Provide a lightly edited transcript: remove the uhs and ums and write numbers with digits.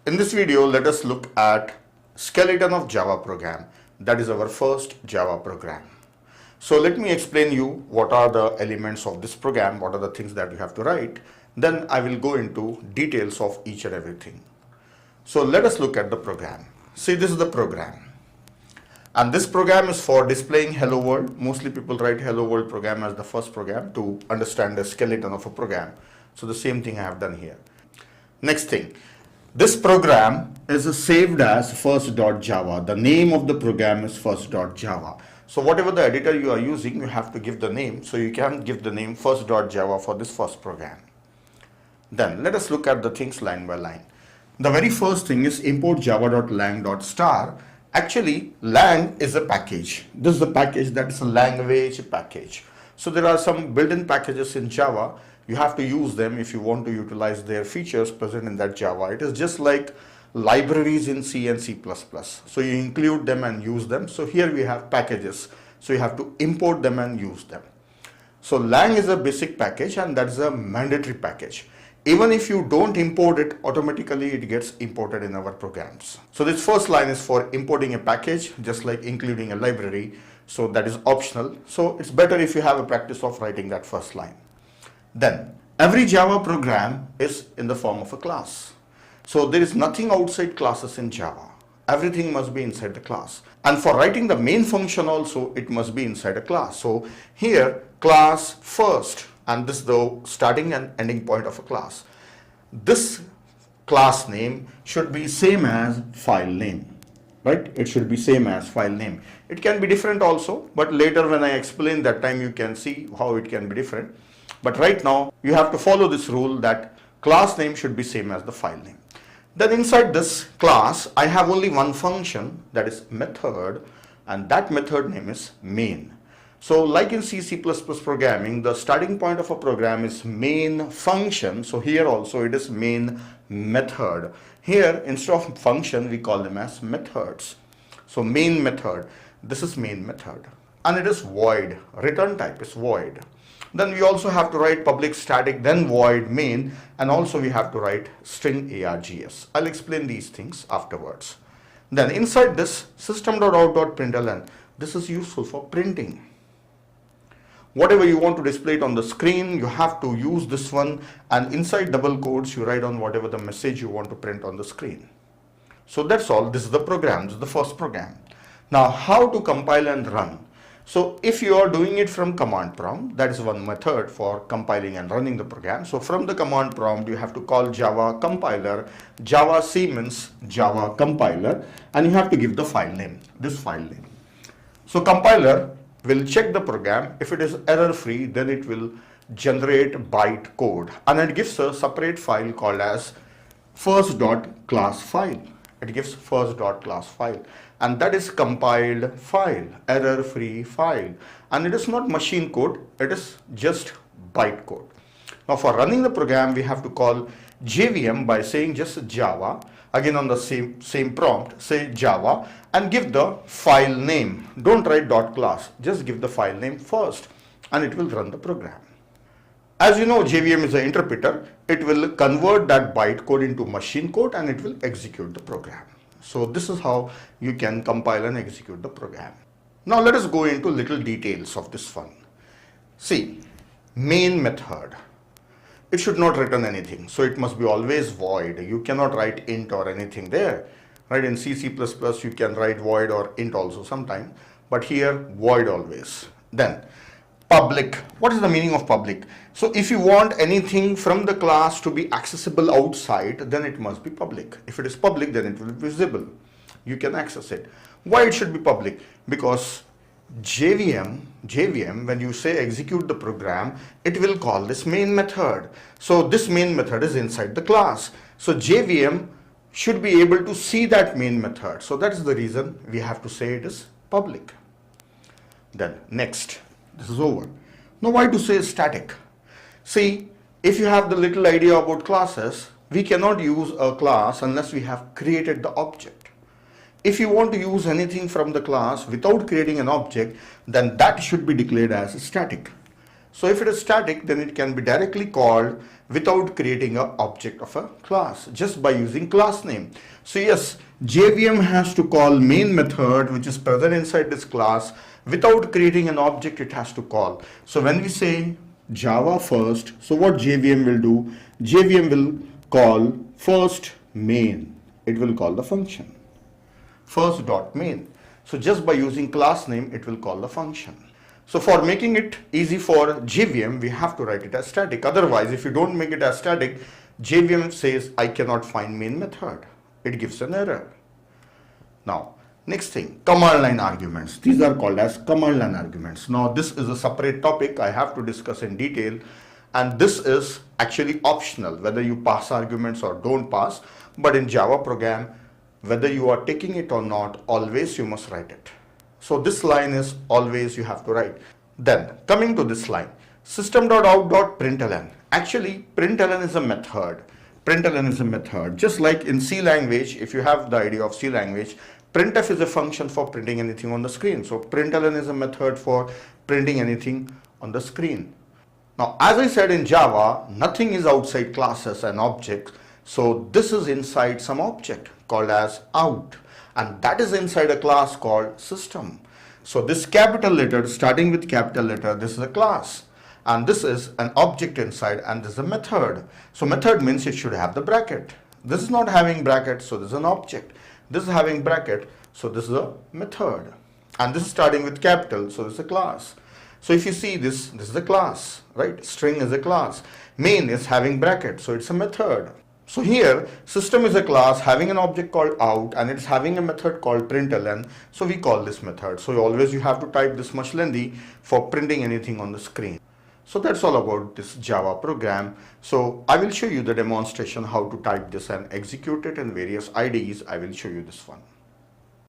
In this video, let us look at skeleton of Java program. That is our first Java program. So let me explain you what are the elements of this program, what are the things that you have to write. Then I will go into details of each and everything. So let us look at the program. See, this is the program. And this program is for displaying hello world. Mostly people write hello world program as the first program to understand the skeleton of a program. So the same thing I have done here. Next thing. This program is saved as first.java. The name of the program is first.java. So whatever the editor you are using, you have to give the name. So you can give the name first.java for this first program. Then let us look at the things line by line. The very first thing is import java.lang.star. Actually, lang is a package. This is a package that is a language package. So there are some built-in packages in Java. You have to use them if you want to utilize their features present in that Java. It is just like libraries in C and C++. So you include them and use them. So here we have packages. So you have to import them and use them. So lang is a basic package and that is a mandatory package. Even if you don't import it, automatically it gets imported in our programs. So this first line is for importing a package, just like including a library. So that is optional. So it's better if you have a practice of writing that first line. Then every Java program is in the form of a class. So there is nothing outside classes in Java. Everything must be inside the class. And for writing the main function also, it must be inside a class. So here class first, and this is the starting and ending point of a class. This class name should be same as file name. Right? It should be same as file name. It can be different also, but later when I explain that time you can see how it can be different. But right now you have to follow this rule that class name should be same as the file name. Then inside this class I have only one function, that is method, and that method name is main. So like in C++ programming, the starting point of a program is main function. So here also it is main method. Here instead of function we call them as methods. So main method, this is main method, and it is void. Return type is void. Then we also have to write public static, then void main, and also we have to write string args. I'll explain these things afterwards. Then inside this system.out.println, this is useful for printing. Whatever you want to display it on the screen, you have to use this one, and inside double quotes you write on whatever the message you want to print on the screen. So that's all. This is the program. This is the first program. Now how to compile and run? So if you are doing it from command prompt, that is one method for compiling and running the program. So from the command prompt you have to call Java compiler. Java C means Java compiler, and you have to give the file name, this file name. So compiler will check the program. If it is error free, then it will generate byte code, and it gives a separate file called as first.class file. It gives first.class file, and that is compiled file, error free file, and it is not machine code, it is just byte code. Now for running the program we have to call JVM by saying just Java. Again on the same prompt, say Java and give the file name. Don't write .class, just give the file name first and it will run the program. As you know, JVM is an interpreter. It will convert that byte code into machine code and it will execute the program. So this is how you can compile and execute the program. Now let us go into little details of this one. See, main method. It should not return anything, so it must be always void. You cannot write int or anything there. Right? In C++ you can write void or int also sometime, but here void always. Then public. What is the meaning of public? So if you want anything from the class to be accessible outside, then it must be public. If it is public, then it will be visible. You can access it. Why it should be public? Because JVM, when you say execute the program, it will call this main method. So this main method is inside the class. So JVM should be able to see that main method. So that is the reason we have to say it is public. Then next, this is over. Now why to say static? See, if you have the little idea about classes, we cannot use a class unless we have created the object. If you want to use anything from the class without creating an object, then that should be declared as static. So if it is static, then it can be directly called without creating an object of a class, just by using class name. So yes, JVM has to call main method which is present inside this class. Without creating an object, it has to call. So when we say Java first, so what JVM will do? JVM will call first main. It will call the function first dot main. So just by using class name, it will call the function. So for making it easy for JVM, we have to write it as static. Otherwise, if you don't make it as static, JVM says I cannot find main method. It gives an error. Now, next thing, command line arguments. These are called as command line arguments. Now, this is a separate topic I have to discuss in detail, and this is actually optional whether you pass arguments or don't pass. But in Java program, whether you are taking it or not, always you must write it. So this line is always you have to write. Then coming to this line, system.out.println. Actually, println is a method. Println is a method. Just like in C language, if you have the idea of C language, printf is a function for printing anything on the screen. So println is a method for printing anything on the screen. Now, as I said in Java, nothing is outside classes and objects. So this is inside some object called as out, and that is inside a class called system. So this capital letter, starting with capital letter, this is a class, and this is an object inside, and this is a method. So method means it should have the bracket. This is not having bracket, so this is an object. This is having bracket, so this is a method. And this is starting with capital, so this is a class. So if you see this, this is a class, right? String is a class. Main is having bracket, so it's a method. So here, system is a class having an object called out, and it's having a method called println. So we call this method. So always you have to type this much lengthy for printing anything on the screen. So that's all about this Java program. So I will show you the demonstration how to type this and execute it in various IDEs. I will show you this one.